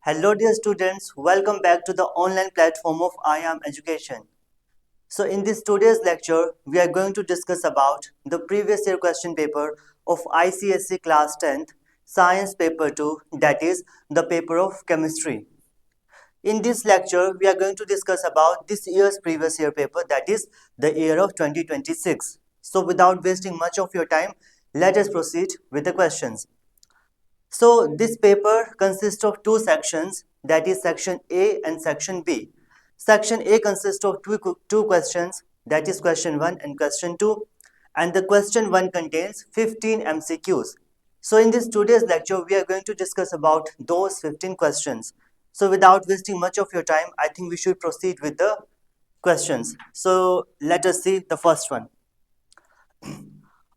Hello dear students, welcome back to the online platform of I Am Education. So in this today's lecture, we are going to discuss about the previous year question paper of ICSE class 10th science paper 2, that is the paper of chemistry. In this lecture, we are going to discuss about this year's previous year paper, that is the year of 2026. So without wasting much of your time, let us proceed with the questions. So this paper consists of two sections, that is section A and section B. Section A consists of two questions, that is question 1 and question 2, and the question 1 contains 15 MCQs. So in this today's lecture, we are going to discuss about those 15 questions. So without wasting much of your time, I think we should proceed with the questions. So let us see the first one.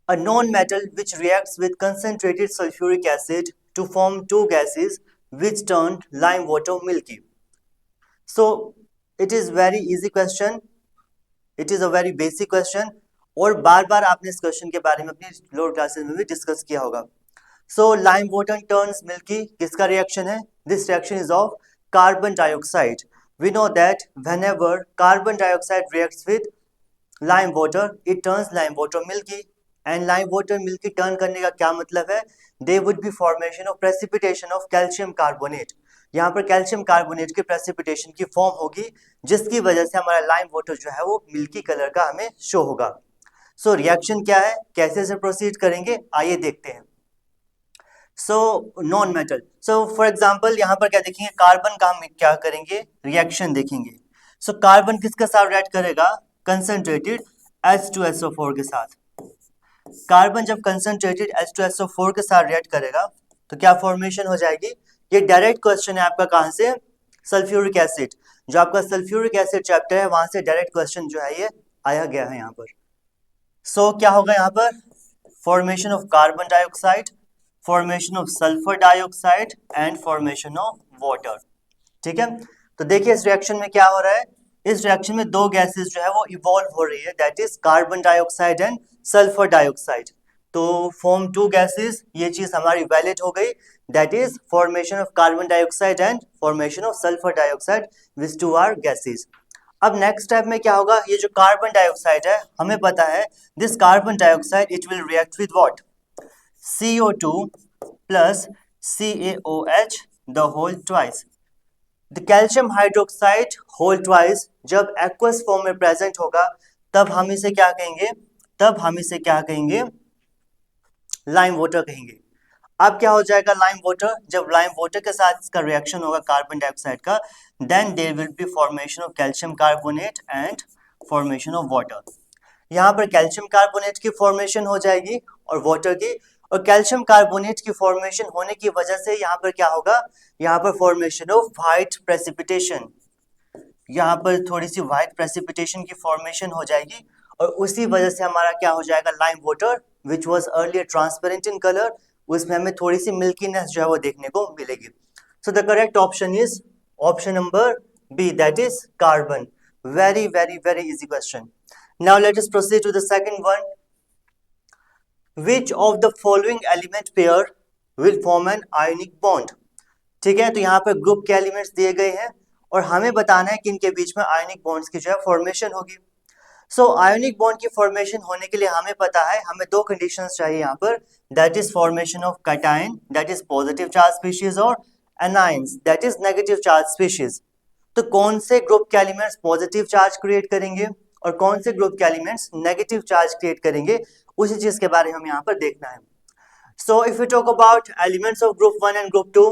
A non-metal which reacts with concentrated sulfuric acid to form two gases which turn lime water milky. So it is very easy question. It is a very basic question और बार बार आपने इस question के बारे में अपनी lower classes में भी discuss किया होगा. So lime water turns milky. किसका रिएक्शन है? This reaction is of carbon dioxide. We know that whenever carbon dioxide reacts with lime water, it turns lime water milky. And lime water milky turn करने का क्या मतलब है? They would be formation of precipitation of calcium carbonate. यहाँ पर calcium carbonate के precipitation की form होगी जिसकी वजह से हमारा लाइम वाटर जो है वो मिल्की कलर का हमें शो होगा. सो रिएक्शन क्या है, कैसे से प्रोसीड करेंगे, आइए देखते हैं. So non metal, so for example यहाँ पर क्या देखेंगे, कार्बन का हम क्या करेंगे, रिएक्शन देखेंगे. सो कार्बन किसके साथ रिएक्ट करेगा? कंसंट्रेटेड H2SO4 के साथ. कार्बन जब कंसंट्रेटेड H2SO4 के साथ रिएक्ट करेगा तो क्या फॉर्मेशन हो जाएगी? ये डायरेक्ट क्वेश्चन है आपका, कहां से? Sulphuric acid. जो आपका सल्फ्यूरिक एसिड चैप्टर है वहां से डायरेक्ट क्वेश्चन जो है ये आया गया है यहाँ पर. सो क्या होगा यहाँ पर? Formation of carbon dioxide, formation of sulphur dioxide and formation of water. ठीक है, तो देखिए इस रिएक्शन में क्या हो रहा है. इस रिएक्शन में दो गैसेस जो है वो इवॉल्व हो रही है, that is carbon dioxide and sulphur dioxide. तो फॉर्म टू गैसेस, ये चीज हमारी वैलिड हो गई, that is formation of carbon dioxide and formation of sulphur dioxide, which two are gases. अब नेक्स्ट स्टेप में क्या होगा, ये जो कार्बन डाइऑक्साइड है हमें पता है this carbon dioxide it will react with what? CO2 plus CaOH the whole twice. The calcium hydroxide whole twice जब एक्वस फॉर्म में प्रेजेंट होगा तब हम इसे क्या कहेंगे? तब हम इसे क्या कहेंगे? लाइम वाटर कहेंगे. अब क्या हो जाएगा लाइम वाटर? जब लाइम वाटर के साथ इसका रिएक्शन होगा कार्बन डाइऑक्साइड का, then there will be formation of calcium carbonate and formation of water. यहाँ पर कैल्शियम कार्बोनेट की फॉर्मेशन हो जाएगी और वाटर की, और कैल्शियम कार्बोनेट की फॉर्मेशन होने की वजह से यहाँ पर क्या होगा? यहाँ पर फॉर्मेशन ऑफ व्हाइट प्रेसिपिटेशन. यहाँ पर थोड़ी सी व्हाइट प्रेसिपिटेशन की फॉर्मेशन हो जाएगी और उसी वजह से हमारा क्या हो जाएगा? Lime water which was earlier transparent in colour, उसमें हमें थोड़ी सी मिल्कीनेस जो है वो देखने को मिलेगी. So the correct option is option number B, that is carbon. Very very very easy question. Now let us proceed to the second one. Which of the following element pair will form an ionic bond? ठीक है, तो यहाँ पर group के elements दिए गए हैं और हमें बताना है कि इनके बीच में आयनिक बॉन्ड्स की जो है फॉर्मेशन होगी. सो आयनिक बॉन्ड की फॉर्मेशन होने के लिए हमें पता है हमें दो कंडीशंस चाहिए यहाँ पर, that is formation of cation that is positive charge species और anions that is negative charge species. तो कौन से ग्रुप के एलिमेंट्स पॉजिटिव चार्ज क्रिएट करेंगे और कौन से ग्रुप के एलिमेंट्स नेगेटिव चार्ज क्रिएट करेंगे, उसी चीज के बारे में हमें यहाँ पर देखना है. So if you talk about elements of group 1 and group 2,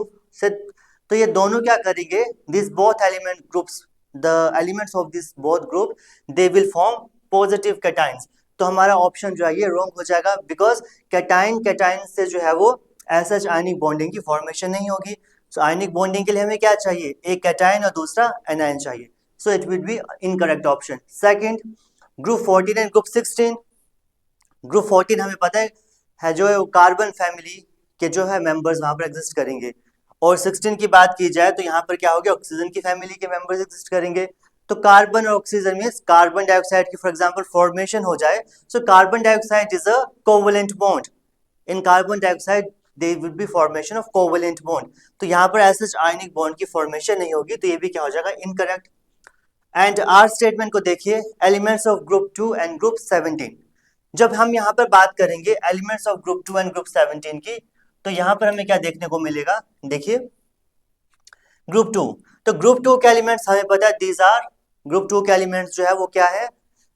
तो ये दोनों क्या करेंगे? This both element groups, the elements of this both group they will form positive cations. तो हमारा ऑप्शन जो है ये रॉन्ग हो जाएगा, बिकॉज कैटायन से जो है वो एज सच आयनिक बॉन्डिंग की फॉर्मेशन नहीं होगी. सो आयनिक बॉन्डिंग के लिए हमें क्या चाहिए? एक कैटायन और दूसरा एनायन चाहिए. So it will be incorrect option. Second, group 14 and group 16. Group 14 हमें पता है जो है कार्बन फैमिली के जो है मेंबर्स वहां पर एग्जिस्ट करेंगे, और 16 की बात की जाए तो यहाँ पर क्या होगा? ऑक्सीजन की फैमिली के मेंबर्स एग्जिस्ट करेंगे. तो कार्बन और ऑक्सीजन में कार्बन डाइऑक्साइड की फॉर एग्जांपल फॉर्मेशन हो जाए, so carbon dioxide is a covalent bond. In carbon dioxide there will be formation of covalent bond. तो यहाँ पर ऐसे आयनिक बॉन्ड की फॉर्मेशन नहीं होगी, तो ये भी क्या हो जाएगा, इनकरेक्ट। एंड आर स्टेटमेंट को देखिए, elements of group 2 and group 17। जब हम यहाँ पर बात करेंगे elements of group 2 and group 17 की, तो यहाँ पर हमें क्या देखने को मिलेगा, देखिए ग्रुप 2। तो ग्रुप 2 के एलिमेंट्स हमें पता है दीज आर, ग्रुप 2 के एलिमेंट्स जो है वो क्या है,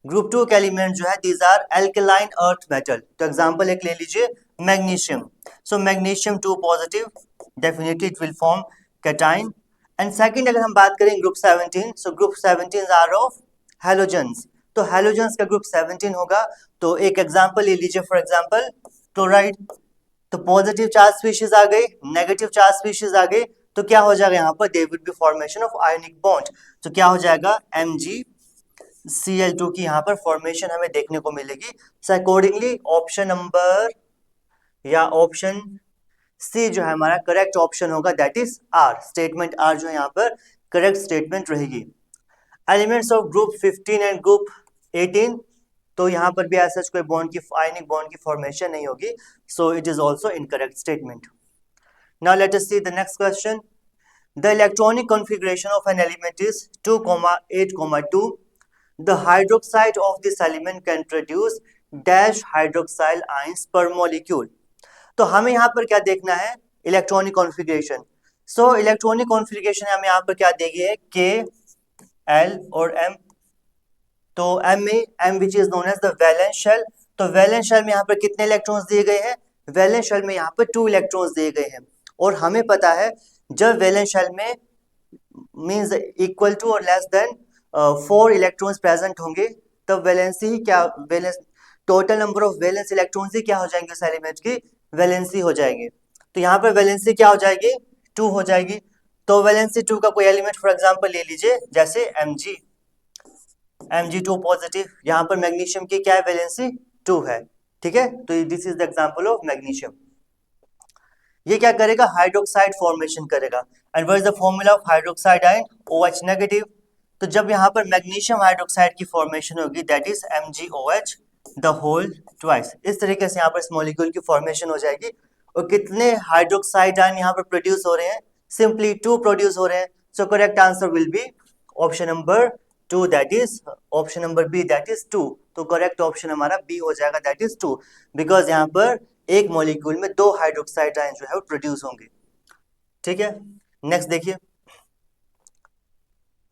ग्रुप 2 के एलिमेंट जो है these are alkaline earth metal. तो एग्जांपल एक ले लीजिए, magnesium. So magnesium 2 positive, definitely it will form cation. And second अगर हम बात करें group 17, so group 17 are of halogens. तो हैलोजेंस का ग्रुप 17 होगा। तो एक एग्जांपल ले लीजिए, फॉर एग्जांपल क्लोराइड। तो पॉजिटिव चार्ज स्पीशीज आ गई, नेगेटिव चार्ज स्पीशीज आ गई, तो क्या हो जाएगा यहाँ पर, there will be formation of ionic bond. तो क्या हो जाएगा, MgCl2 की यहाँ पर फॉर्मेशन हमें देखने को मिलेगी। सो अकॉर्डिंगली ऑप्शन नंबर या ऑप्शन सी जो है हमारा करेक्ट ऑप्शन होगा, that is R. Statement R जो है यहाँ पर करेक्ट स्टेटमेंट रहेगी। Elements of group 15 and group 18, तो यहाँ पर भी ऐसा कोई बॉन्ड की आयनिक बॉन्ड की फॉर्मेशन नहीं होगी, so it is also incorrect statement. Now let us see the next question. The electronic configuration of an element is 2,8,2. The hydroxide of this element can produce dash hydroxyl ions per molecule. तो हमें यहाँ पर क्या देखना है, electronic configuration. So electronic configuration हमें यहाँ पर क्या दी गई है, K, L और M। तो M में M which is known as the valence shell. तो वैलेंस शेल में यहाँ पर कितने इलेक्ट्रॉन्स दिए गए हैं, वैलेंस शेल में यहाँ पर 2 इलेक्ट्रॉन्स दिए गए हैं। और हमें पता है जब वैलेंस शेल में मींस इक्वल टू और लेस देन 4 इलेक्ट्रॉन्स प्रेजेंट होंगे, तब वैलेंसी ही क्या, valence total number of valence electrons ही क्या हो जाएंगे उस एलिमेंट की, वैलेंसी हो जाएगी। तो यहाँ पर वैलेंसी क्या हो जाएगी, 2 हो जाएगी। तो वैलेंसी 2 का कोई एलिमेंट फॉर एग्जांपल ले लीजिए, जैसे Mg2 पॉजिटिव। यहाँ पर मैग्नीशियम की क्या है, वैलेंसी 2 है, ठीक है। तो this is the example of magnesium. ये क्या करेगा, हाइड्रोक्साइड फॉर्मेशन करेगा। And what is the formula of hydroxide ion, OH negative. तो जब यहाँ पर मैग्नीशियम हाइड्रोक्साइड की फॉर्मेशन होगी, that is MgOH the whole twice. इस तरीके से यहाँ पर इस मॉलिक्यूल की फॉर्मेशन हो जाएगी। और कितने हाइड्रोक्साइड आयन यहाँ पर प्रोड्यूस हो रहे हैं, सिंपली 2 प्रोड्यूस हो रहे हैं। So correct answer will be option number 2, that is option number B, that is 2। तो करेक्ट ऑप्शन हमारा बी हो जाएगा, दैट इज 2, बिकॉज यहाँ पर एक मॉलिक्यूल में 2 हाइड्रोक्साइड आयन जो है वो प्रोड्यूस होंगे, ठीक है। नेक्स्ट देखिए,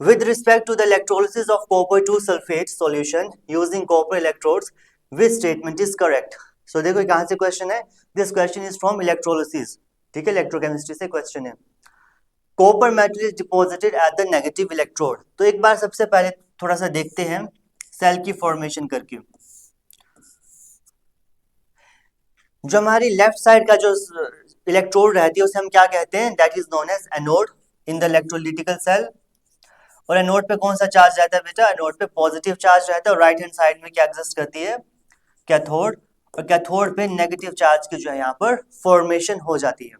with respect to the electrolysis of copper 2 sulfate solution using copper electrodes, which statement is correct? So देखो कहां से क्वेश्चन है, this question is from electrolysis, ठीक है, इलेक्ट्रोकेमिस्ट्री से क्वेश्चन है। Copper metal is deposited at the negative electrode. तो एक बार सबसे पहले थोड़ा सा देखते हैं सेल की फॉर्मेशन करके। जो हमारी लेफ्ट साइड का जो इलेक्ट्रोड रहती है उसे हम क्या कहते हैं, that is known as anode in the electrolytical cell. और एनोड पे कौन सा चार्ज रहता है बेटा, एनोड पे पॉजिटिव चार्ज रहता है। और राइट हैंड साइड में क्या एग्जिस्ट करती है, कैथोड। और कैथोड पे नेगेटिव चार्ज की जो है यहाँ पर फॉर्मेशन हो जाती है,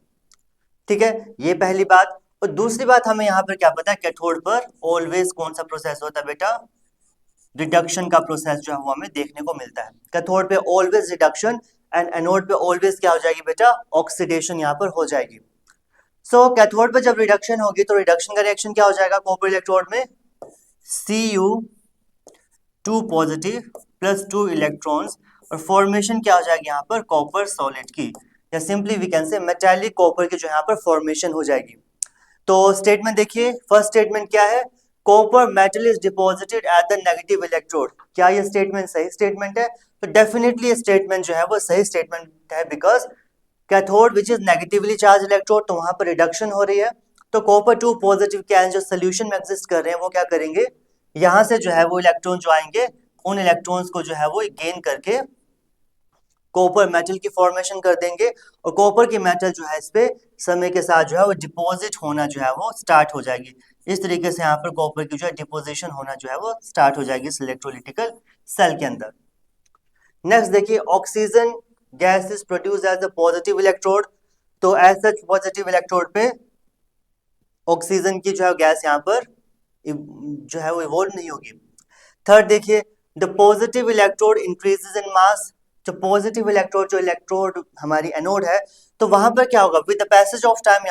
ठीक है। ये पहली बात। और दूसरी बात हमें यहाँ पर क्या पता है, कैथोड पर ऑलवेज कौन सा प्रोसेस होता है बेटा, रिडक्शन का प्रोसेस जो है वो हमें देखने को मिलता है। कैथोड पे ऑलवेज रिडक्शन एंड एनोड पे ऑलवेज क्या हो जाएगी बेटा, ऑक्सीडेशन यहाँ पर हो जाएगी। सो कैथोड पे जब रिडक्शन होगी तो रिडक्शन का रिएक्शन क्या हो जाएगा, कॉपर इलेक्ट्रोड में Cu2 पॉजिटिव प्लस 2 इलेक्ट्रॉन्स, और फॉर्मेशन क्या हो जाएगी यहाँ पर, कॉपर सॉलिड की, या simply we can say metallic copper की जो यहाँ पर फॉर्मेशन हो जाएगी। तो स्टेटमेंट देखिए, फर्स्ट स्टेटमेंट क्या है, copper metal is deposited at the negative electrode. क्या ये स्टेटमेंट सही स्टेटमेंट है, तो डेफिनेटली ये स्टेटमेंट जो है वो सही स्टेटमेंट है, because cathode which is negatively charge electrode, तो वहां पर रिडक्शन हो रही है। तो कॉपर 2 पॉजिटिव के आयन जो सोल्यूशन में एग्जिस्ट कर रहे हैं वो क्या करेंगे, यहां से जो है वो इलेक्ट्रॉन जो आएंगे उन इलेक्ट्रॉन्स को जो है वो गेन करके कॉपर मेटल की फॉर्मेशन कर देंगे। और कॉपर की मेटल जो है इस पे समय के साथ जो है वो डिपॉजिट होना जो है वो स्टार्ट हो जाएगी। इस तरीके से यहाँ पर कॉपर की जो है डिपोजिशन होना जो है वो स्टार्ट हो जाएगी इस इलेक्ट्रोलिटिकल सेल के अंदर। नेक्स्ट देखिए, oxygen gas is produce as the positive electrode. तो एज सच पॉजिटिव इलेक्ट्रोड पे ऑक्सीजन की जो है गैस यहाँ पर जो है वो इवॉल्व नहीं होगी। थर्ड देखिए, the positive electrode increases in mass. जो पॉजिटिव इलेक्ट्रोड, जो इलेक्ट्रोड हमारी एनोड है, तो वहां पर क्या होगा, with the passage of time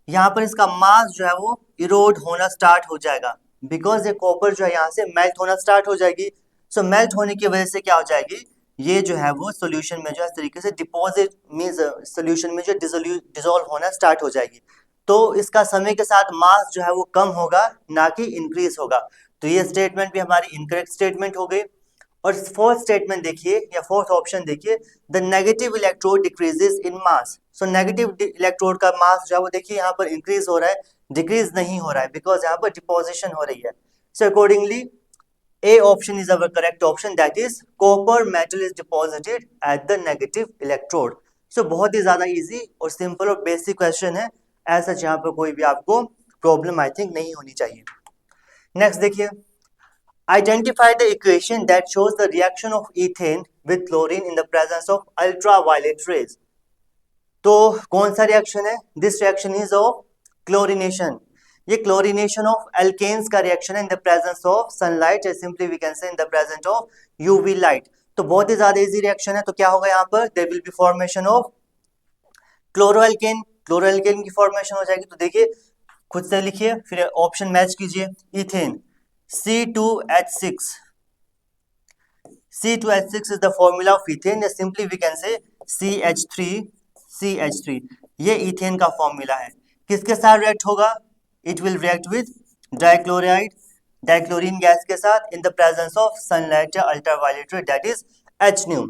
यहाँ पर इसका मास जो है वो इरोड होना स्टार्ट हो जाएगा, बिकॉज ये कॉपर जो है यहाँ से मेल्ट होना स्टार्ट हो जाएगी। सो मेल्ट होने की वजह से क्या हो जाएगी, ये जो है वो सोल्यूशन में जो है इस तरीके से डिपॉजिट मींस सोल्यूशन में जो डिजोल्व होना स्टार्ट हो जाएगी। तो इसका समय के साथ मास जो है वो कम होगा, ना कि इंक्रीज होगा। तो ये स्टेटमेंट भी हमारी इनकरेक्ट स्टेटमेंट हो गई। और फोर्थ स्टेटमेंट देखिए, या फोर्थ ऑप्शन देखिए, the negative electrode decreases in mass. So negative electrode का मास जो है वो देखिए यहाँ पर इंक्रीज हो रहा है, डिक्रीज नहीं हो रहा है, बिकॉज यहाँ पर डिपोजिशन हो रही है। So accordingly A option is our correct option, that is copper metal is deposited at the negative electrode. So बहुत ही ज्यादा easy और simple और basic question है, ऐसा यहाँ पर कोई भी आपको प्रॉब्लम आई थिंक नहीं होनी चाहिए। नेक्स्ट देखिए, identify the equation that shows the reaction of ethane with chlorine in the presence of ultraviolet rays. तो कौन सा रिएक्शन है, this reaction is of chlorination. ये क्लोरिनेशन ऑफ एल्केन्स का रिएक्शन है in the presence of sunlight, या simply we can say in the presence of UV light. तो बहुत ही ज्यादा इजी रिएक्शन है। तो क्या होगा यहाँ पर, there will be formation of chloroalkane, chloroalkane की फॉर्मेशन हो जाएगी। तो देखिए खुद से लिखिए, फिर ऑप्शन मैच कीजिए। Ethane C2H6, C2H6 is the formula of ethane, या simply we can say CH3, ये इथेन का फॉर्मूला है। किसके साथ रिएक्ट होगा, it will react with dichloride, dichlorine gas के साथ इन द प्रेजेंस ऑफ सनलाइट या अल्ट्रावायलेट रे, दैट इज HNO।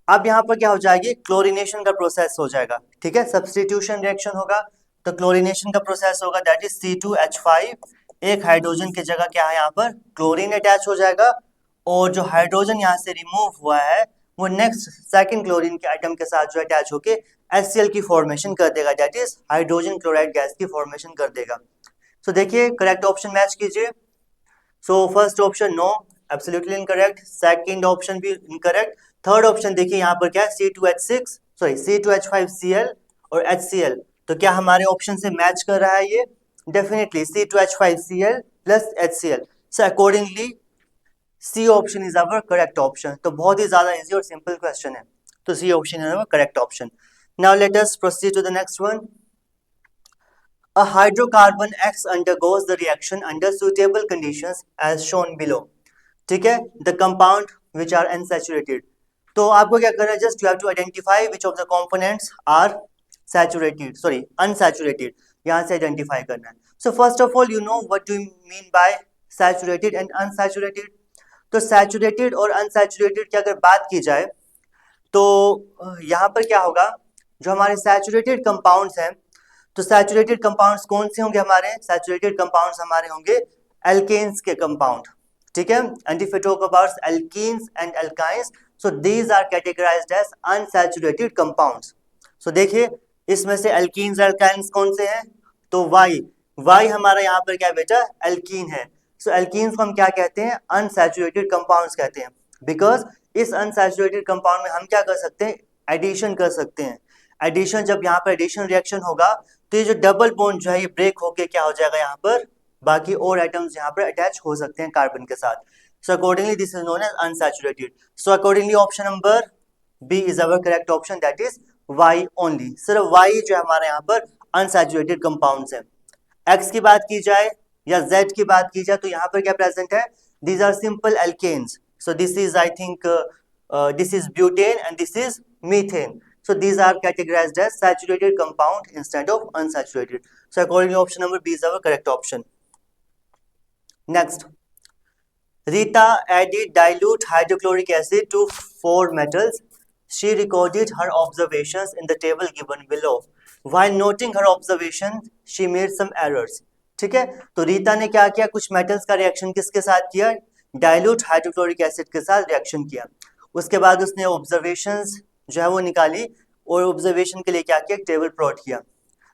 अब यहाँ पर क्या हो जाएगी, क्लोरिनेशन का प्रोसेस हो जाएगा, ठीक है, सब्स्टिट्यूशन रिएक्शन होगा। तो क्लोरिनेशन का प्रोसेस होगा, दैट इज C2H5, एक हाइड्रोजन की जगह क्या है यहाँ पर क्लोरीन अटैच हो जाएगा, और जो हाइड्रोजन यहाँ से रिमूव हुआ है वो नेक्स्ट सेकंड क्लोरीन के आइटम के साथ जो अटैच होके HCl की फॉर्मेशन कर देगा, that is hydrogen chloride gas की फॉर्मेशन कर देगा। सो देखिए करेक्ट ऑप्शन मैच कीजिए। So first option no, absolutely incorrect, second option भी इनकरेक्ट, थर्ड ऑप्शन देखिए यहाँ पर क्या है, C2H6 सॉरी C2H5Cl और HCl। तो क्या हमारे ऑप्शन से मैच कर रहा है ये, definitely C2H5Cl plus HCl। So accordingly C option is our correct option. तो बहुत ही ज्यादा इजी और सिंपल क्वेश्चन है, तो C option is our correct option. Now let us proceed to the next one. A hydrocarbon X undergoes the reaction under suitable conditions as shown below. ठीक है, the compound which are unsaturated. तो आपको क्या करना है, just you have to identify which of the components are saturated, sorry unsaturated, यहाँ से identify करना है। So first of all you know what do you mean by saturated and unsaturated। तो सैचुरेटेड और अनसैचुरेटेड की अगर बात की जाए तो यहाँ पर क्या होगा, जो हमारे सैचुरेटेड कंपाउंड्स हैं, तो सैचुरेटेड कंपाउंड्स कौन से होंगे, हमारे सैचुरेटेड कंपाउंड्स हमारे होंगे एल्केन्स के कंपाउंड, ठीक है। And if you talk about alkenes and alkynes, so these are categorized as unsaturated compounds. So देखिए इसमें से एल्कीन्स एल्काइंस कौन से हैं, तो वाई हमारा यहाँ पर क्या बेटा, एल्कीन है। सो एल्कीन्स को हम क्या कहते हैं, अनसैचुरेटेड कंपाउंड्स कहते हैं, बिकॉज इस अनसैचुरेटेड कंपाउंड में हम क्या कर सकते हैं, एडिशन कर सकते हैं। एडिशन, जब यहाँ पर एडिशन रिएक्शन होगा तो ये जो डबल बॉन्ड जो है ये ब्रेक होके क्या हो जाएगा, यहाँ पर बाकी और आइटम्स यहाँ पर अटैच हो सकते हैं कार्बन के साथ। So accordingly this is known as unsaturated. So accordingly option number B is our correct option, that is Y only, सिर्फ वाई जो हमारे यहाँ पर अनसैचुरेटेड कंपाउंड्स है। एक्स की बात की जाए या Z की बात की जाए तो यहाँ पर क्या प्रेजेंट है, these are simple alkanes. So this is I think this is butane and this is methane. So these are categorized as saturated compound instead of unsaturated. So accordingly option number B is our correct option. Next, Rita added dilute hydrochloric acid to 4 metals. She recorded her observations in the table given below. While noting her observation, she made some errors. ठीक है, तो रीता ने क्या किया, कुछ metals का reaction किसके साथ किया, डाइल्यूट हाइड्रोक्लोरिक एसिड के साथ रिएक्शन किया। उसके बाद उसने ऑब्जर्वेशंस जो है वो निकाली और ऑब्जर्वेशन के लिए क्या किया, टेबल प्लॉट किया।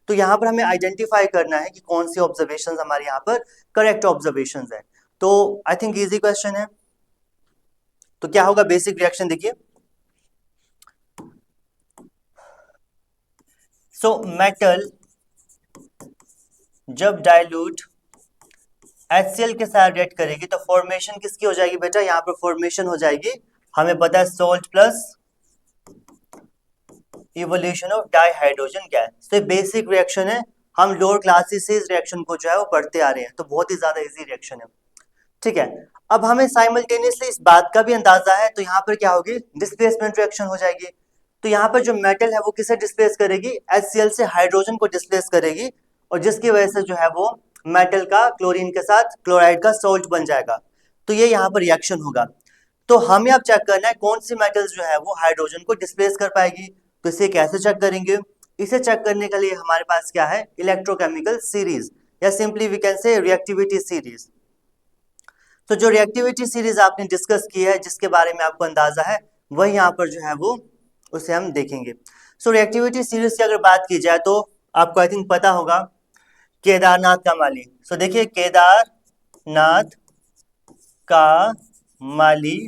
तो यहाँ पर हमें आइडेंटिफाई करना है कि कौन सी ऑब्जर्वेशंस हमारे यहाँ पर करेक्ट ऑब्जर्वेशंस है। तो आई थिंक इजी क्वेश्चन है। तो क्या होगा, बेसिक रिएक्शन देखिए। सो मेटल जब डाइल्यूट HCl के साथ रिएक्ट करेगी तो फॉर्मेशन किसकी हो जाएगी बेटा, यहाँ पर फॉर्मेशन हो जाएगी, हमें पता है salt plus evolution of dihydrogen gas. तो बेसिक रिएक्शन है, हम लोअर क्लासेस से इस रिएक्शन को जो है वो पढ़ते आ रहे हैं, तो बहुत ही ज्यादा इजी रिएक्शन है। ठीक है, अब हमें साइमल्टेनियसली इस बात का भी अंदाजा है, तो यहाँ पर क्या होगी, डिस्प्लेसमेंट रिएक्शन हो जाएगी। तो यहाँ पर जो मेटल है वो किसे डिस्प्लेस करेगी, HCl से हाइड्रोजन को डिस्प्लेस करेगी, और जिसकी वजह से जो है वो मेटल का क्लोरीन के साथ क्लोराइड का सोल्ट बन जाएगा। तो ये यहाँ पर रिएक्शन होगा। तो हमें अब चेक करना है कौन सी मेटल्स जो है वो हाइड्रोजन को डिस्प्लेस कर पाएगी। तो इसे कैसे चेक करेंगे, इसे चेक करने के लिए हमारे पास क्या है, इलेक्ट्रोकेमिकल सीरीज, या simply we can say reactivity series. तो जो रिएक्टिविटी सीरीज आपने डिस्कस की है, जिसके बारे में आपको अंदाजा है, वही यहाँ पर जो है वो उसे हम देखेंगे। सो रिएक्टिविटी सीरीज की अगर बात की जाए तो आपको आई थिंक पता होगा केदारनाथ का माली। सो देखिए, केदारनाथ का माली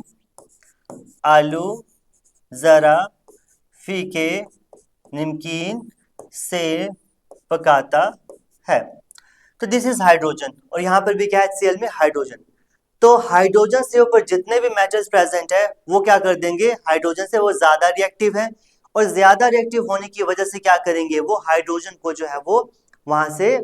आलू जरा फीके नमकीन से पकाता है। तो दिस इज हाइड्रोजन, और यहाँ पर भी क्या है, HCl में हाइड्रोजन। तो हाइड्रोजन से ऊपर जितने भी मेटल्स प्रेजेंट है वो क्या कर देंगे, हाइड्रोजन से वो ज्यादा रिएक्टिव है, और ज्यादा रिएक्टिव होने की वजह से क्या करेंगे, वो हाइड्रोजन को जो है वो वहां से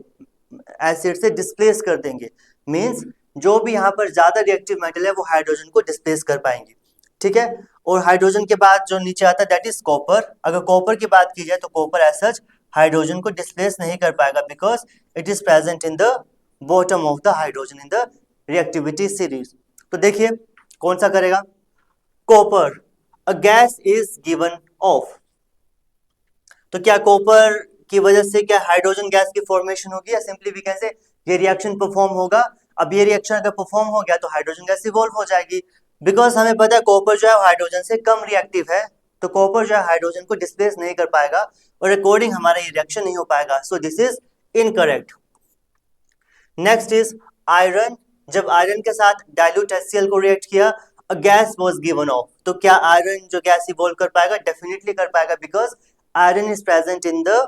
एसिड से डिस्प्लेस कर देंगे। मींस जो भी यहाँ पर ज्यादा रिएक्टिव मेटल है वो हाइड्रोजन को डिस्प्लेस कर पाएंगे। ठीक है, और हाइड्रोजन के बाद जो नीचे आता है दैट इज कॉपर। अगर कॉपर की बात की जाए तो कॉपर एज सच हाइड्रोजन को डिस्प्लेस नहीं कर पाएगा, because it is present in the bottom of the hydrogen in the reactivity series. तो देखिए कौन सा करेगा, copper, a gas is given off. तो क्या कॉपर की वजह से क्या हाइड्रोजन गैस की फॉर्मेशन होगी, या सिंपली वी कैन से ये रिएक्शन परफॉर्म होगा। अब ये रिएक्शन अगर परफॉर्म हो गया तो हाइड्रोजन गैस इवॉल्व हो जाएगी, बिकॉज हमें पता है कॉपर जो है हाइड्रोजन से कम रिएक्टिव है, तो कॉपर जो है हाइड्रोजन को डिस्प्लेस नहीं कर पाएगा, और अकॉर्डिंग हमारा ये रिएक्शन नहीं हो पाएगा। सो this is incorrect. Next is iron, जब आयरन के साथ डाइल्यूट HCl को रिएक्ट किया, a gas was given off. तो क्या आयरन जो गैस इवॉल्व कर पाएगा, डेफिनेटली कर पाएगा, because iron is present in the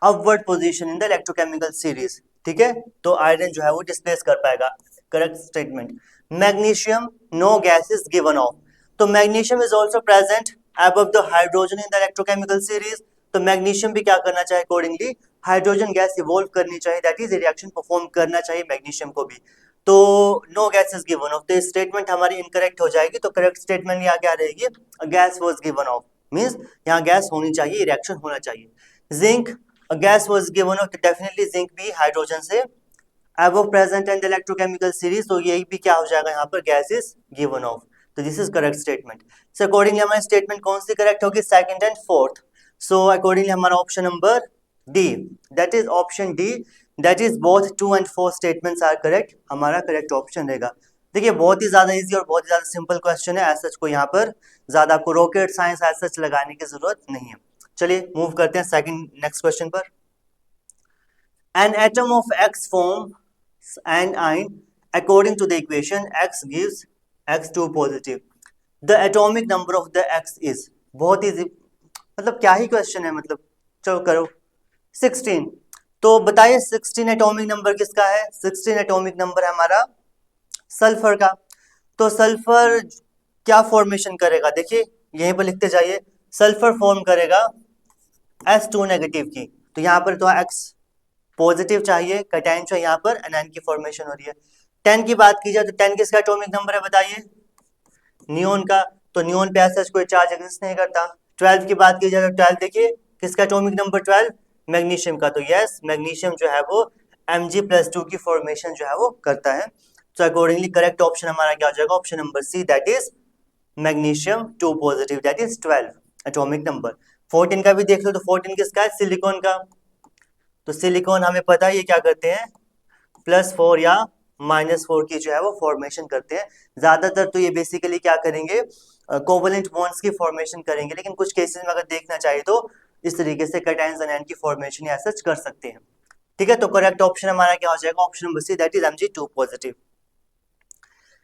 upward position in the electrochemical series. ठीक है, तो आयरन जो है वो डिस्प्लेस कर पाएगा, correct statement. Magnesium, no gas is given off. तो magnesium is also present above the hydrogen in the electrochemical series. तो मैग्नीशियम भी क्या करना चाहिए, अकॉर्डिंगली हाइड्रोजन गैस इवॉल्व करनी चाहिए, दैट इज रिएक्शन परफॉर्म करना चाहिए मैग्नीशियम को भी। तो no gas is given off, तो स्टेटमेंट हमारी इनकरेक्ट हो जाएगी। तो करेक्ट स्टेटमेंट यहाँ क्या रहेगी, gas was given off, means यहाँ गैस होनी चाहिए, रिएक्शन होना चाहिए। Zinc, a gas was given of, definitely zinc भी हाइड्रोजन से above present in the electrochemical series, तो यही भी क्या हो जाएगा यहाँ पर, गैस इज गिवन ऑफ। तो this is correct statement. So accordingly हमारी स्टेटमेंट कौन सी करेक्ट होगी, second and fourth. So accordingly हमारा option number D, that is option D, that is both 2 and 4 statements are correct, हमारा correct option रहेगा। देखिए बहुत ही ज्यादा इजी और बहुत ही ज्यादा सिंपल क्वेश्चन है, एज सच को यहाँ पर ज्यादा आपको रॉकेट साइंस एज सच लगाने की जरूरत नहीं है। चलिए मूव करते हैं सेकंड नेक्स्ट क्वेश्चन पर। An atom of X forms an ion according to the equation X gives X2 positive. The atomic number of the X is, बहुत इजी, मतलब क्या ही क्वेश्चन है, मतलब चलो करो। 16, तो बताइए 16 एटॉमिक नंबर किसका है, 16 एटॉमिक नंबर है हमारा सल्फर का। तो सल्फर क्या फॉर्मेशन करेगा, देखिए यहीं पर लिखते जाइए, सल्फर फॉर्म करेगा S2 नेगेटिव की। तो यहाँ पर तो X पॉजिटिव चाहिए, कैटायन चाहिए, यहाँ पर एनायन की फॉर्मेशन हो रही है। 10 की बात की जाए तो 10 किसका एटॉमिक नंबर है बताइए, नियोन का। तो नियोन पे ऐसा कोई चार्ज एग्जिस्ट नहीं करता। 12 की बात की जाए तो 12 देखिए किसका एटॉमिक नंबर 12, मैग्नीशियम का। तो यस, मैग्नीशियम जो है वो Mg+2 की फॉर्मेशन जो है वो करता है। तो अकॉर्डिंगली करेक्ट ऑप्शन हमारा क्या हो जाएगा, option number C, that is magnesium 2 positive, that is 12 atomic number. 14 का भी देख लो, तो 14 किसका है, सिलिकॉन का। तो सिलिकॉन हमें पता है ये क्या करते हैं, +4 या -4 की जो है वो फॉर्मेशन करते हैं। ज्यादातर तो ये बेसिकली क्या करेंगे, कोवलेंट बॉन्ड्स की फॉर्मेशन करेंगे, लेकिन कुछ केसेस में अगर देखना चाहिए तो इस तरीके से कैटायंस एनायन की फॉर्मेशन या सच कर सकते हैं। ठीक है, तो करेक्ट ऑप्शन हमारा क्या हो जाएगा, option number C, that is Mg2 positive.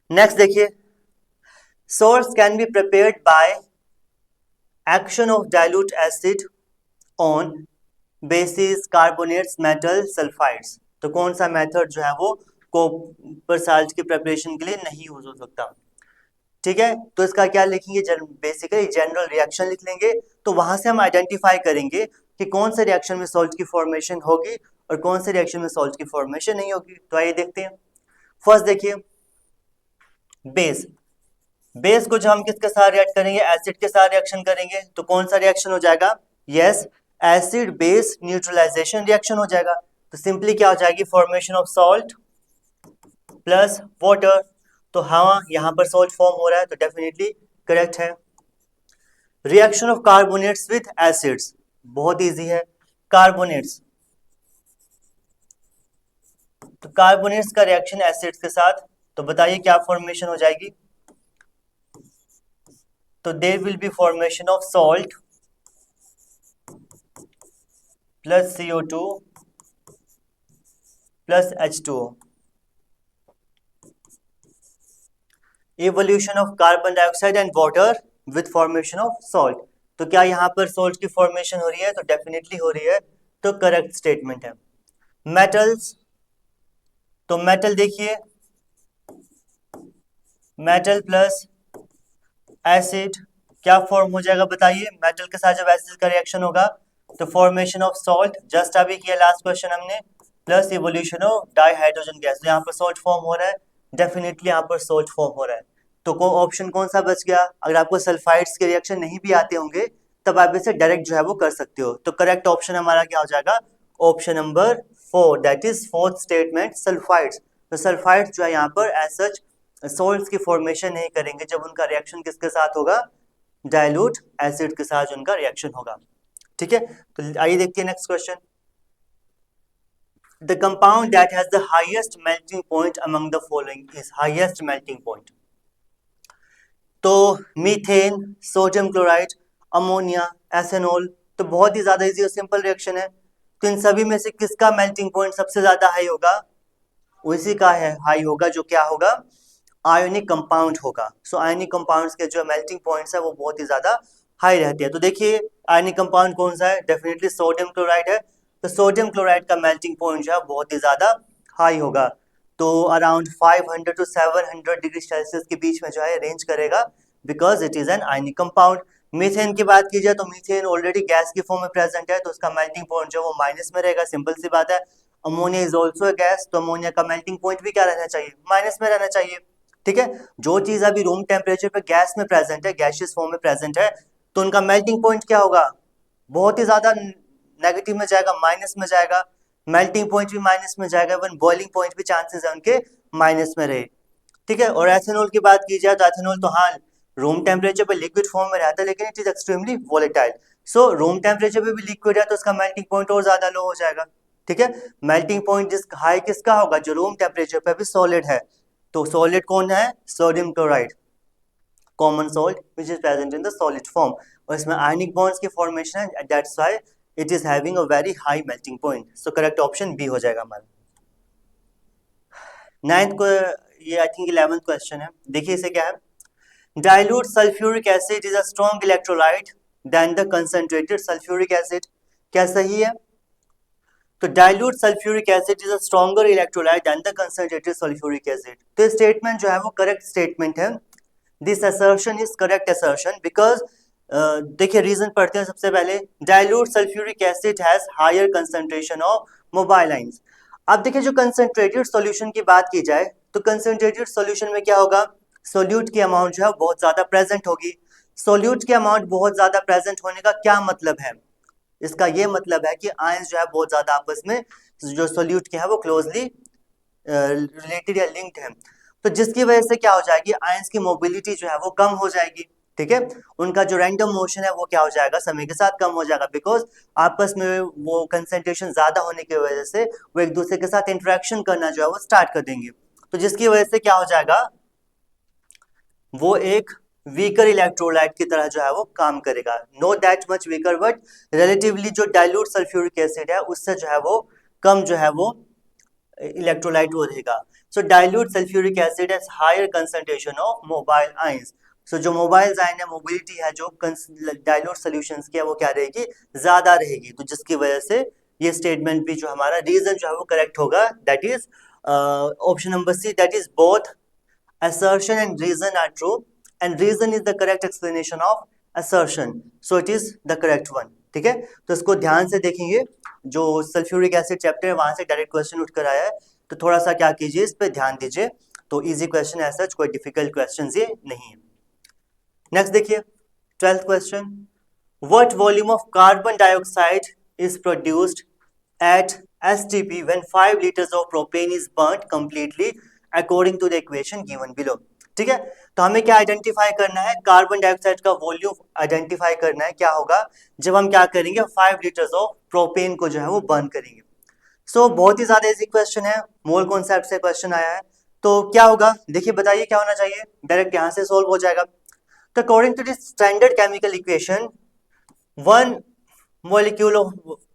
Next देखिए, source can be prepared by action of dilute acid on bases carbonates metal sulphides. तो कौन सा मेथड जो है वो कॉपर साल्ट की प्रिपरेशन के लिए नहीं यूज हो सकता। ठीक है, तो इसका क्या लिखेंगे, बेसिकली जनरल रिएक्शन लिख लेंगे। तो वहां से हम आइडेंटिफाई करेंगे कि कौन से रिएक्शन में सॉल्ट की फॉर्मेशन होगी और कौन से रिएक्शन में सॉल्ट की फॉर्मेशन नहीं होगी। तो आइए देखते हैं। फर्स्ट देखिए, बेस। बेस को जो हम किसके साथ रिएक्ट करेंगे, एसिड के साथ रिएक्शन करेंगे, तो कौन सा रिएक्शन हो जाएगा, yes, acid base neutralisation reaction हो जाएगा। तो सिंपली क्या हो जाएगी, formation of salt plus water. तो हाँ, यहां पर सॉल्ट फॉर्म हो रहा है, तो डेफिनेटली करेक्ट है। Reaction of carbonates with acids, बहुत इजी है। कार्बोनेट्स, तो कार्बोनेट्स का रिएक्शन एसिड्स के साथ, तो बताइए क्या फॉर्मेशन हो जाएगी। तो there will be formation of salt plus CO2 plus H2O। Evolution of carbon dioxide and water with formation of salt. तो क्या यहाँ पर सॉल्ट की फॉर्मेशन हो रही है, तो डेफिनेटली हो रही है, तो करेक्ट स्टेटमेंट है। मेटल्स, तो मेटल देखिए, मेटल प्लस एसिड क्या फॉर्म हो जाएगा बताइए। मेटल के साथ जब एसिड का रिएक्शन होगा तो फॉर्मेशन ऑफ सॉल्ट, जस्ट अभी किया लास्ट क्वेश्चन हमने, plus evolution of dihydrogen gas. तो यहाँ पर सॉल्ट फॉर्म हो रहा है, डेफिनेटली यहाँ पर सॉल्ट फॉर्म हो रहा है। तो ऑप्शन कौन सा बच गया, अगर आपको सल्फाइड्स के रिएक्शन नहीं भी आते होंगे तब आप इसे डायरेक्ट जो है वो कर सकते हो। तो करेक्ट ऑप्शन हमारा क्या हो जाएगा, option number 4, that is fourth statement, sulphides. तो सल्फाइड्स जो है यहाँ पर एज सच सॉल्ट्स की फॉर्मेशन नहीं करेंगे जब उनका रिएक्शन किसके साथ होगा, डाइल्यूट एसिड के साथ उनका रिएक्शन होगा। ठीक है, तो आइए देखते हैं next question. The compound that has the highest melting point among the following is, highest melting point. तो methane, sodium chloride, ammonia, ethanol, तो बहुत ही ज्यादा इजी और सिंपल रिएक्शन है। तो इन सभी में से किसका मेल्टिंग पॉइंट सबसे ज्यादा हाई होगा, उसी का है हाई होगा, जो क्या होगा, आयोनिक कंपाउंड होगा। सो आयोनिक कंपाउंड्स के जो मेल्टिंग पॉइंट्स है वो बहुत ही ज्यादा हाई रहते हैं। तो देखिए आयोनिक कंपाउंड कौन सा है, डेफिनेटली सोडियम क्लोराइड है। तो सोडियम क्लोराइड का मेल्टिंग पॉइंट जो है बहुत ही ज्यादा हाई होगा, तो अराउंड 500 टू 700 डिग्री सेल्सियस के बीच में जो है रेंज करेगा, because it is an ionic compound. Methane की बात की जाए तो मीथेन ऑलरेडी गैस की फॉर्म में प्रेजेंट है, तो उसका मेल्टिंग पॉइंट जो वो माइनस में रहेगा, सिंपल सी बात है। अमोनिया इज ऑल्सो गैस, तो अमोनिया का मेल्टिंग पॉइंट भी क्या रहना चाहिए, माइनस में रहना चाहिए। ठीक है, जो चीज अभी रूम टेम्परेचर पे गैस में प्रेजेंट है, गैसियस फॉर्म में प्रेजेंट है, तो उनका मेल्टिंग पॉइंट क्या होगा, बहुत ही ज्यादा नेगेटिव में जाएगा, माइनस में जाएगा। मेल्टिंग पॉइंट भी माइनस में जाएगा, इवन बॉइलिंग पॉइंट भी चांसेस है उनके माइनस में रहे। ठीक है, और एथेनॉल की बात की जाए तो एथेनॉल तो हाँ रूम टेम्परेचर पे लिक्विड फॉर्म में रहता है, लेकिन it is extremely volatile. So room temperature पे भी लिक्विड है तो उसका मेल्टिंग पॉइंट और ज्यादा लो हो जाएगा। ठीक है, मेल्टिंग पॉइंट जिस हाई किसका होगा, जो रूम टेम्परेचर पे भी सॉलिड है। तो सॉलिड कौन है, sodium chloride, common salt which is present in the solid form, और इसमें आयनिक बॉन्ड्स की फॉर्मेशन है, that's why it is having a very high melting point. So correct option B हो जाएगा हमारा। नाइन्थ को, ये आई थिंक 11th क्वेश्चन है, देखिए इसे क्या है। Dilute sulfuric acid is a strong electrolyte than the concentrated sulfuric acid. क्या सही है, तो dilute sulfuric acid is a stronger electrolyte than the concentrated sulfuric acid। तो स्टेटमेंट जो है वो करेक्ट स्टेटमेंट है। This assertion is correct assertion because देखिए रीजन पढ़ते हैं सबसे पहले। dilute sulfuric acid has higher concentration of mobile ions। अब देखिए जो कंसेंट्रेटेड सॉल्यूशन की बात की जाए तो कंसेंट्रेटेड सॉल्यूशन में क्या होगा, सोल्यूट की अमाउंट जो है बहुत ज्यादा प्रेजेंट होगी। सोल्यूट की अमाउंट बहुत ज्यादा प्रेजेंट होने का क्या मतलब है, इसका ये मतलब है कि आयंस जो है बहुत ज्यादा आपस में जो सोल्यूट के हैं वो क्लोजली रिलेटेड या लिंक्ड है। तो जिसकी वजह से क्या हो जाएगी, आयंस की मोबिलिटी जो है वो कम हो जाएगी। ठीक है, उनका जो रैंडम मोशन है वो क्या हो जाएगा, समय के साथ कम हो जाएगा, बिकॉज आपस में वो कंसेंट्रेशन ज्यादा होने की वजह से वो एक दूसरे के साथ इंटरेक्शन करना जो है वो स्टार्ट कर देंगे। तो जिसकी वजह से क्या हो जाएगा, वो एक वीकर इलेक्ट्रोलाइट की तरह जो है वो काम करेगा, know that much weaker, but relatively जो डाइल्यूट सल्फ्यूरिक एसिड है उससे जो है वो कम जो है वो इलेक्ट्रोलाइट वो रहेगा। So dilute sulphuric acid has higher concentration of mobile ions. So जो मोबाइल आयन है, मोबिलिटी है जो डाइल्यूट सॉल्यूशंस की है वो क्या रहेगी, ज्यादा रहेगी। तो जिसकी वजह से ये स्टेटमेंट भी जो हमारा रीजन जो है वो करेक्ट होगा, that is option number C, that is both assertion and reason are true and reason is the correct explanation of assertion, so it is the correct one. ठीक है, तो इसको ध्यान से देखेंगे, जो सल्फ्यूरिक एसिड चैप्टर है वहां से डायरेक्ट क्वेश्चन उठकर आया है, तो थोड़ा सा क्या कीजिए, इस पे ध्यान दीजिए, तो इजी क्वेश्चन है, सच कोई डिफिकल्ट क्वेश्चन ये नहीं है। नेक्स्ट देखिए 12th question, what volume of carbon dioxide is produced at STP when 5 liters of propane is burnt completely according to the equation given below। ठीक है, तो हमें क्या आइडेंटिफाई करना है, कार्बन डाइऑक्साइड का वॉल्यूम आइडेंटिफाई करना है, क्या होगा जब हम क्या करेंगे 5 लीटर्स ऑफ प्रोपेन को जो है वो बर्न करेंगे। सो बहुत ही ज्यादा इजी क्वेश्चन है, मोल कॉन्सेप्ट से क्वेश्चन आया है, तो क्या होगा देखिए, बताइए क्या होना चाहिए, डायरेक्ट यहां से सोल्व हो जाएगा। तो according to this standard chemical equation, 1 molecule of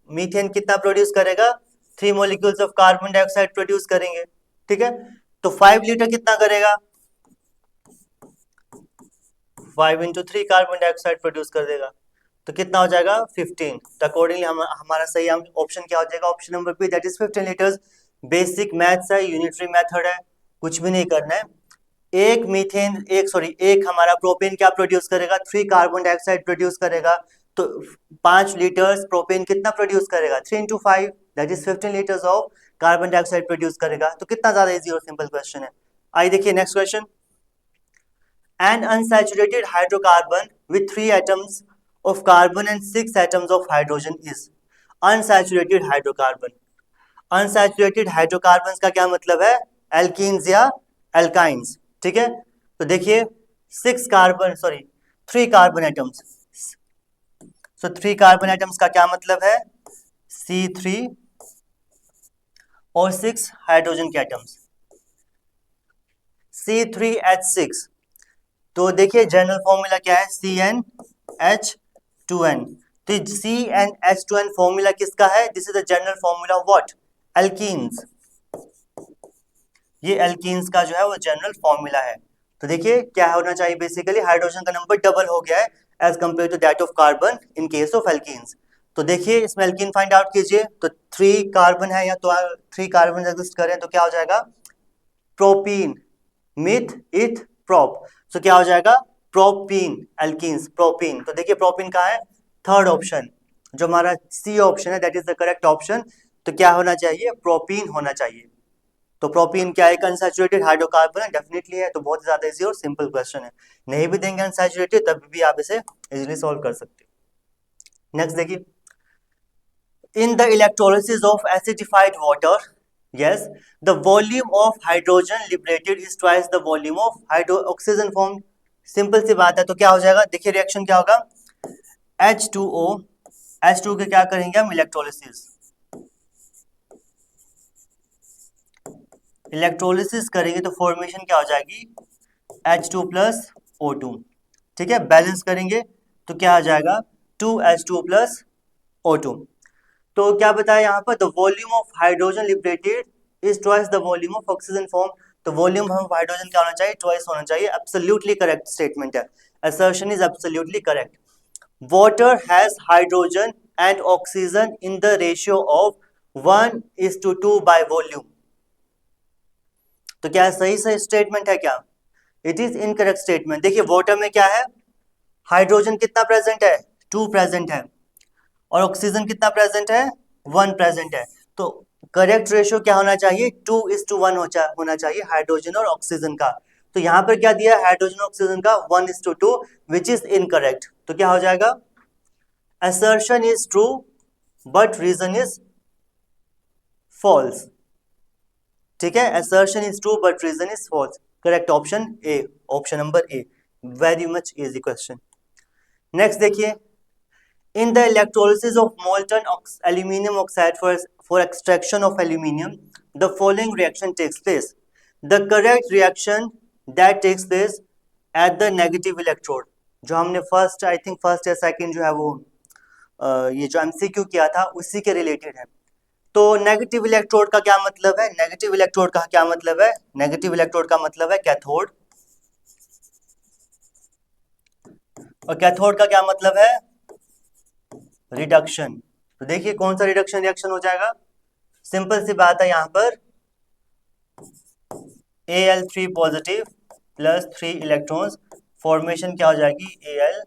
methane कितना प्रोड्यूस करेगा, 3 molecules of carbon dioxide produce करेंगे। ठीक है, तो 5 लीटर कितना करेगा, 5 into 3 कार्बन डाइऑक्साइड प्रोड्यूस कर देगा, तो कितना हो जाएगा 15। तो अकॉर्डिंगली हमारा सही ऑप्शन क्या हो जाएगा, option number B, that is 15 litres. Basic maths है, यूनिटरी मेथड है, कुछ भी नहीं करना है। एक हमारा प्रोपेन क्या प्रोड्यूस करेगा, 3 कार्बन डाइऑक्साइड प्रोड्यूस करेगा, तो 5 लीटर्स प्रोपेन कितना प्रोड्यूस करेगा, 3 into 5 that is 15 litres of carbon dioxide produce करेगा। तो कितना ज्यादा इजी और सिंपल क्वेश्चन है। आइए देखिए next question, N unsaturated hydrocarbon with 3 atoms of carbon and 6 atoms of hydrogen is unsaturated hydrocarbon। unsaturated hydrocarbons का क्या मतलब है, एल्कीन्स या एल्काइंस। ठीक है, तो देखिए 3 कार्बन एटम्स, सो 3 कार्बन एटम्स का क्या मतलब है, C3 और 6 हाइड्रोजन के एटम्स, C3H6। तो देखिए जनरल फॉर्मूला क्या है, CnH2n। तो CnH2n फॉर्मूला किसका है, this is the general formula of what, alkenes. ये एल्कीन्स का जो है वो जनरल फॉर्मूला है। तो देखिए क्या होना चाहिए, बेसिकली हाइड्रोजन का नंबर डबल हो गया है as compare to that of carbon in case of alkenes. तो देखिए इसमें एल्कीन फाइंड आउट कीजिए, तो 3 कार्बन है या तो 3 कार्बन एग्जिस्ट करें तो क्या हो जाएगा, प्रोपीन मिथ इथ प्रोप, तो क्या हो जाएगा प्रोपीन, एल्कीन्स प्रोपीन। तो देखिए प्रोपीन कहाँ है, थर्ड ऑप्शन, जो हमारा सी ऑप्शन है that is the correct option. तो क्या होना चाहिए, प्रोपीन होना चाहिए। तो प्रोपीन क्या है, अनसैचुरेटेड हाइड्रोकार्बन है, डेफिनेटली है। तो बहुत ज्यादा इजी और सिंपल क्वेश्चन है, नहीं भी देंगे अनसैचुरेटेड तब भी आप इसे इजीली सॉल्व कर सकते हो। नेक्स्ट देखिए, in the electrolysis of acidified water, yes, the volume of hydrogen liberated is twice the volume of oxygen formed। Simple सी बात है, तो क्या हो जाएगा, देखिए रिएक्शन क्या होगा, H2O, H2 के क्या करेंगे हम, इलेक्ट्रोलिसिस, इलेक्ट्रोलिसिस करेंगे तो फॉर्मेशन क्या हो जाएगी, H2 plus O2। ठीक है, बैलेंस करेंगे तो क्या आ जाएगा, 2H2 plus O2। तो क्या बताया यहाँ पर, the volume of hydrogen liberated is twice the volume of oxygen form. तो वॉल्यूम हम हाइड्रोजन क्या होना चाहिए, ट्वाइस होना चाहिए। एब्सोल्युटली करेक्ट स्टेटमेंट है, assertion is absolutely correct. Water has hydrogen and oxygen in the ratio of 1:2 by volume. तो क्या सही सही स्टेटमेंट है क्या, इट इज इनकरेक्ट स्टेटमेंट। देखिए वाटर में क्या है, हाइड्रोजन कितना प्रेजेंट है, 2 प्रेजेंट है, और ऑक्सीजन कितना प्रेजेंट है, 1 प्रेजेंट है। तो करेक्ट रेशियो क्या होना चाहिए, 2:1 होना चाहिए हाइड्रोजन और ऑक्सीजन का। तो यहां पर क्या दिया, हाइड्रोजन ऑक्सीजन का 1:2, विच इज इनकरेक्ट। तो क्या हो जाएगा, assertion is true but reason is false। ठीक है, assertion is true but reason is false। Correct option A, option number A, very much easy question. Next देखिए, in the electrolysis of molten aluminum oxide for extraction of aluminium, the following reaction takes place। The correct reaction that takes place at the negative electrode, जो हमने first I think first या second जो है वो ये जो MCQ किया था उसी के रिलेटेड है। तो नेगेटिव इलेक्ट्रोड का क्या मतलब है, नेगेटिव इलेक्ट्रोड का क्या मतलब है, नेगेटिव इलेक्ट्रोड का मतलब है कैथोड, और कैथोड का क्या मतलब है, रिडक्शन। तो देखिए कौन सा रिडक्शन रिएक्शन हो जाएगा, सिंपल सी बात है, यहां पर Al3 positive plus 3 electrons formation क्या हो जाएगी, Al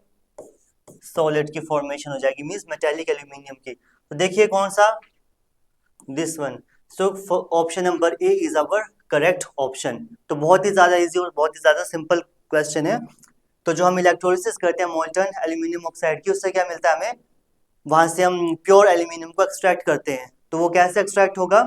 सॉलिड की फॉर्मेशन हो जाएगी, मींस मेटेलिक एल्यूमिनियम की। तो देखिए कौन सा, this one. So option number A is our correct option. तो बहुत ही ज्यादा इजी और बहुत ही ज्यादा सिंपल क्वेश्चन है। तो जो हम इलेक्ट्रोलिसिस करते हैं मोल्टन एल्यूमिनियम ऑक्साइड की, उससे क्या मिलता है हमें, वहां से हम प्योर एल्यूमिनियम को एक्सट्रैक्ट करते हैं। तो वो कैसे एक्सट्रैक्ट होगा,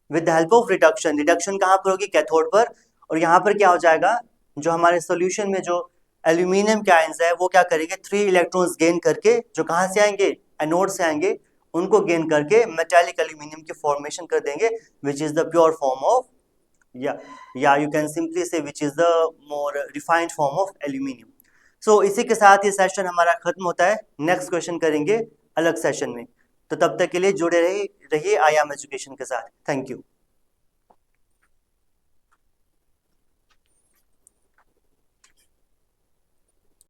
with the help of reduction. Reduction कहाँ पर होगी, कैथोड पर। और यहाँ पर क्या हो जाएगा, जो हमारे सोल्यूशन में जो एल्यूमिनियम के आयंस है वो क्या करेंगे, 3 इलेक्ट्रॉन्स गेन करके, जो कहाँ से आएंगे, एनोड से आएंगे, उनको गेन करके मेटेलिक एल्यूमिनियम की फॉर्मेशन कर देंगे, which is the pure form of, या you can simply say which is the more refined form of aluminium. So इसी के साथ ये सेशन हमारा खत्म होता है। नेक्स्ट क्वेश्चन करेंगे अलग सेशन में। तो तब तक के लिए जुड़े रहिए आई एम एजुकेशन के साथ। Thank you.